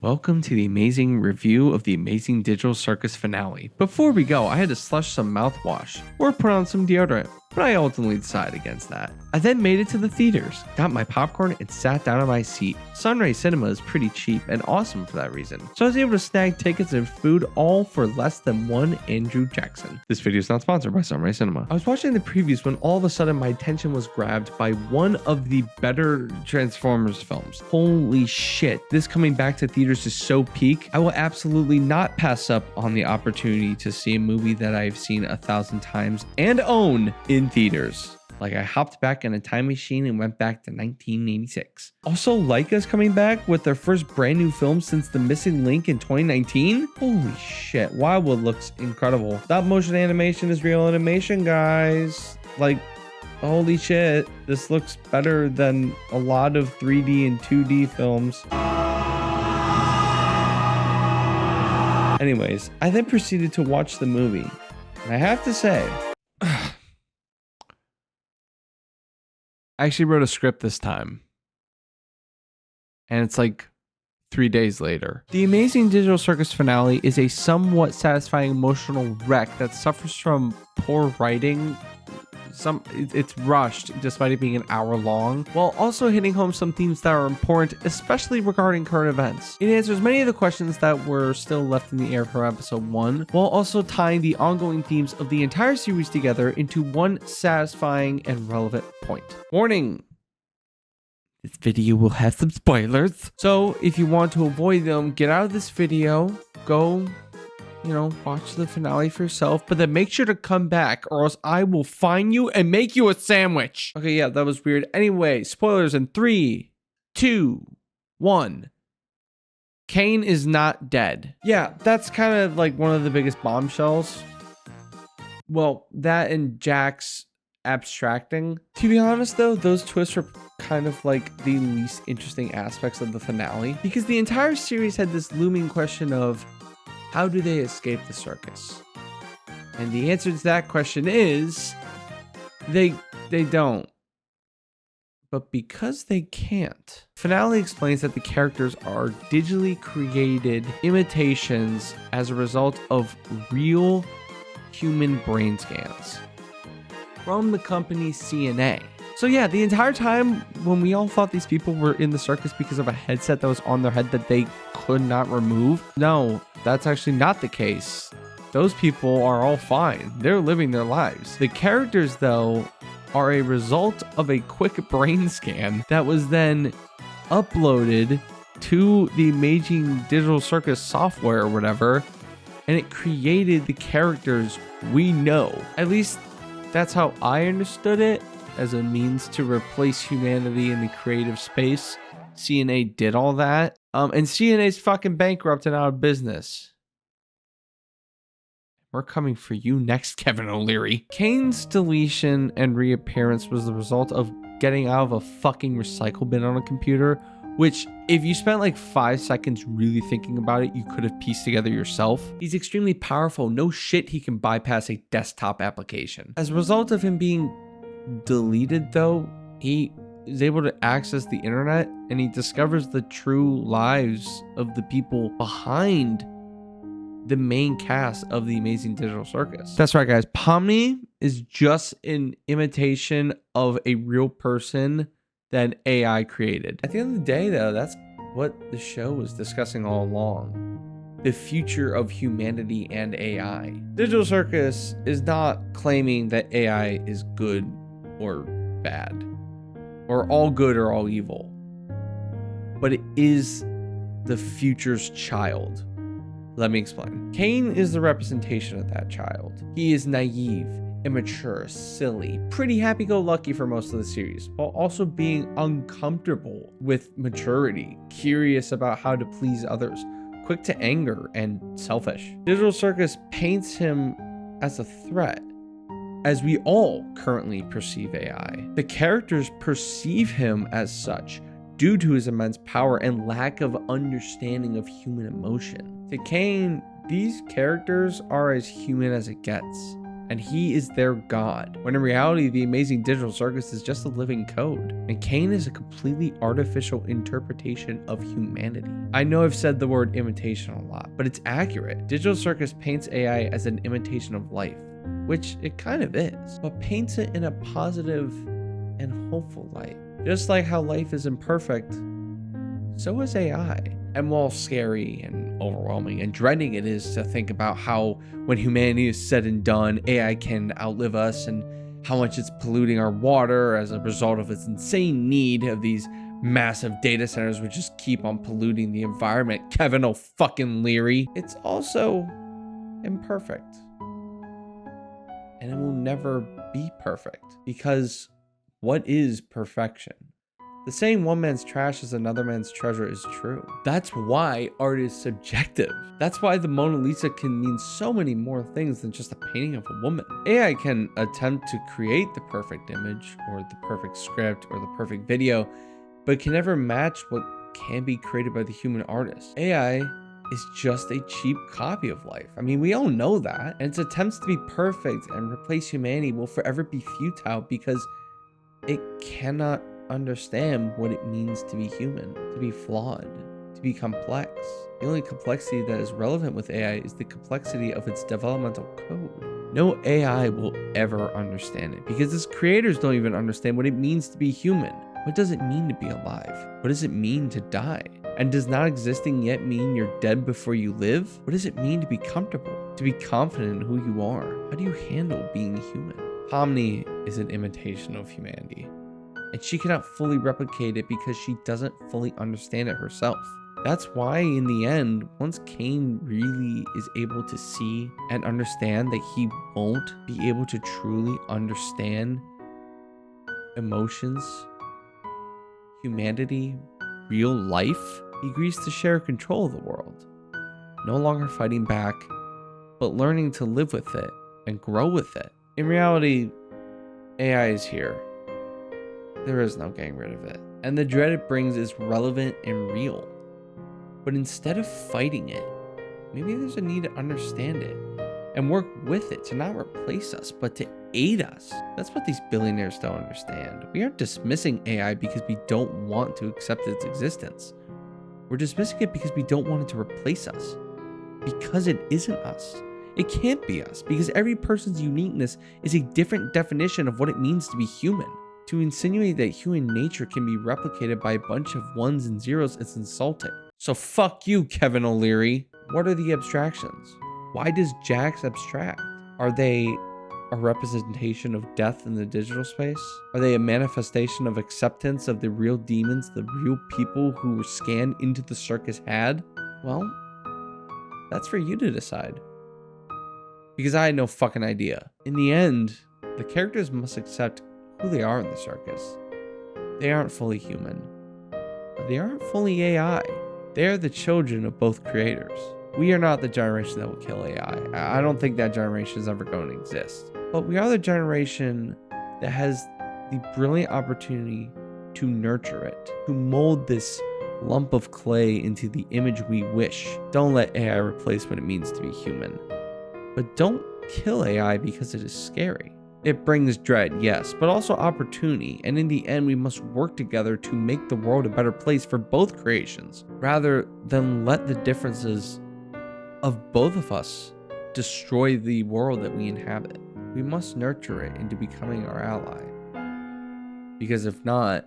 Welcome to the amazing review of the Amazing Digital Circus finale. Before we go, I had to slush some mouthwash or put on some deodorant, but I ultimately decided against that. I then made it to the theaters, got my popcorn, and sat down on my seat. Sunray Cinema is pretty cheap and awesome for that reason, so I was able to snag tickets and food all for less than one Andrew Jackson. This video is not sponsored by Sunray Cinema. I was watching the previews when all of a sudden my attention was grabbed by one of the better Transformers films. Holy shit, this coming back to theaters is so peak. I will absolutely not pass up on the opportunity to see a movie that I've seen 1,000 times and own in theaters. Like, I hopped back in a time machine and went back to 1986. Also, Leica's coming back with their first brand new film since The Missing Link in 2019. Holy shit, Wildwood looks incredible. Stop motion animation is real animation, guys. Like, holy shit, this looks better than a lot of 3D and 2D films. Anyways, I then proceeded to watch the movie. And I have to say, I actually wrote a script this time. And it's like 3 days later. The Amazing Digital Circus finale is a somewhat satisfying emotional wreck that suffers from poor writing. It's rushed despite it being an hour long, while also hitting home some themes that are important, especially regarding current events. It answers many of the questions that were still left in the air from episode 1, while also tying the ongoing themes of the entire series together into one satisfying and relevant point. Warning! This video will have some spoilers, so if you want to avoid them, get out of this video, go watch the finale for yourself, but then make sure to come back or else I will find you and make you a sandwich. Okay, yeah, that was weird. Anyway, spoilers in 3, 2, 1. Caine is not dead. Yeah, that's kind of like one of the biggest bombshells. Well, that and Jack's abstracting. To be honest though, those twists are kind of like the least interesting aspects of the finale, because the entire series had this looming question of, how do they escape the circus? And the answer to that question is, they don't. But because they can't, finale explains that the characters are digitally created imitations as a result of real human brain scans from the company CNA. So yeah, the entire time when we all thought these people were in the circus because of a headset that was on their head that they could not remove, no, that's actually not the case. Those people are all fine. They're living their lives. The characters, though, are a result of a quick brain scan that was then uploaded to the Amazing Digital Circus software or whatever, and it created the characters we know. At least that's how I understood it. As a means to replace humanity in the creative space, CNA did all that. And CNA's fucking bankrupt and out of business. We're coming for you next, Kevin O'Leary. Caine's deletion and reappearance was the result of getting out of a fucking recycle bin on a computer, which, if you spent like 5 seconds really thinking about it, you could have pieced together yourself. He's extremely powerful. No shit, he can bypass a desktop application. As a result of him being deleted, though, he is able to access the internet and he discovers the true lives of the people behind the main cast of the Amazing Digital Circus. That's right, guys. Pomni is just an imitation of a real person that AI created. At the end of the day, though, that's what the show was discussing all along. The future of humanity and AI. Digital Circus is not claiming that AI is good or bad, or all good or all evil, but it is the future's child. Let me explain. Caine is the representation of that child. He is naive, immature, silly, pretty happy-go-lucky for most of the series, while also being uncomfortable with maturity, curious about how to please others, quick to anger, and selfish. Digital Circus paints him as a threat, as we all currently perceive AI. The characters perceive him as such due to his immense power and lack of understanding of human emotion. To Caine, these characters are as human as it gets, and he is their god, when in reality, the Amazing Digital Circus is just a living code, and Caine is a completely artificial interpretation of humanity. I know I've said the word imitation a lot, but it's accurate. Digital Circus paints AI as an imitation of life, which it kind of is, but paints it in a positive and hopeful light. Just like how life is imperfect, so is AI. And while scary and overwhelming and dreading it is to think about how when humanity is said and done, AI can outlive us and how much it's polluting our water as a result of its insane need of these massive data centers which just keep on polluting the environment, Kevin O'Leary. It's also imperfect. And it will never be perfect, because what is perfection? The saying one man's trash is another man's treasure is true. That's why art is subjective. That's why the Mona Lisa can mean so many more things than just a painting of a woman. AI can attempt to create the perfect image or the perfect script or the perfect video, but can never match what can be created by the human artist. AI is just a cheap copy of life. I mean, we all know that. And its attempts to be perfect and replace humanity will forever be futile because it cannot understand what it means to be human, to be flawed, to be complex. The only complexity that is relevant with AI is the complexity of its developmental code. No AI will ever understand it because its creators don't even understand what it means to be human. What does it mean to be alive? What does it mean to die? And does not existing yet mean you're dead before you live? What does it mean to be comfortable, to be confident in who you are? How do you handle being human? Pomni is an imitation of humanity, and she cannot fully replicate it because she doesn't fully understand it herself. That's why in the end, once Caine really is able to see and understand that he won't be able to truly understand emotions, humanity, real life, he agrees to share control of the world. No longer fighting back, but learning to live with it and grow with it. In reality, AI is here. There is no getting rid of it. And the dread it brings is relevant and real. But instead of fighting it, maybe there's a need to understand it and work with it to not replace us, but to aid us. That's what these billionaires don't understand. We aren't dismissing AI because we don't want to accept its existence. We're dismissing it because we don't want it to replace us. Because it isn't us. It can't be us because every person's uniqueness is a different definition of what it means to be human. To insinuate that human nature can be replicated by a bunch of ones and zeros is insulting. So fuck you, Kevin O'Leary. What are the abstractions? Why does Jax abstract? Are they a representation of death in the digital space? Are they a manifestation of acceptance of the real demons the real people who were scanned into the circus had? Well, that's for you to decide. Because I had no fucking idea. In the end, the characters must accept who they are in the circus. They aren't fully human, but they aren't fully AI. They are the children of both creators. We are not the generation that will kill AI. I don't think that generation is ever going to exist. But we are the generation that has the brilliant opportunity to nurture it, to mold this lump of clay into the image we wish. Don't let AI replace what it means to be human. But don't kill AI because it is scary. It brings dread, yes, but also opportunity, and in the end we must work together to make the world a better place for both creations, rather than let the differences of both of us destroy the world that we inhabit. We must nurture it into becoming our ally, because if not,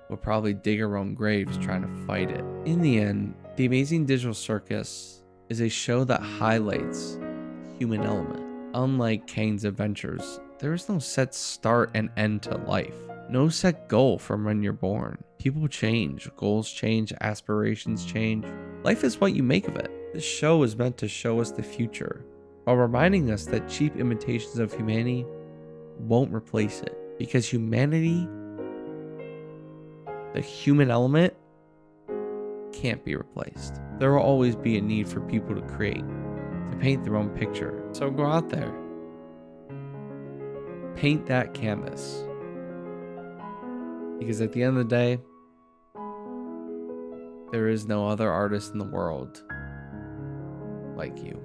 we'll probably dig our own graves trying to fight it. In the end, The Amazing Digital Circus is a show that highlights the human element. Unlike Caine's adventures, there is no set start and end to life. No set goal from when you're born. People change, goals change, aspirations change. Life is what you make of it. This show is meant to show us the future, while reminding us that cheap imitations of humanity won't replace it. Because humanity, the human element, can't be replaced. There will always be a need for people to create, to paint their own picture. So go out there. Paint that canvas. Because at the end of the day, there is no other artist in the world like you.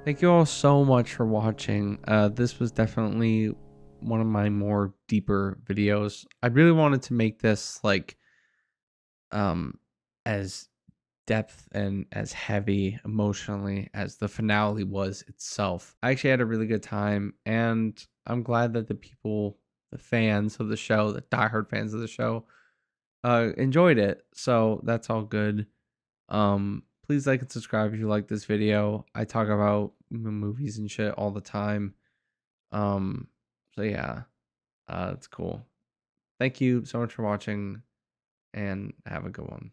Thank you all so much for watching. This was definitely one of my more deeper videos. I really wanted to make this like as depth and as heavy emotionally as the finale was itself. I actually had a really good time, and I'm glad that the people, the fans of the show, the diehard fans of the show, enjoyed it. So that's all good. Please like and subscribe if you like this video. I talk about movies and shit all the time. Um, so yeah, it's cool. Thank you so much for watching, and have a good one.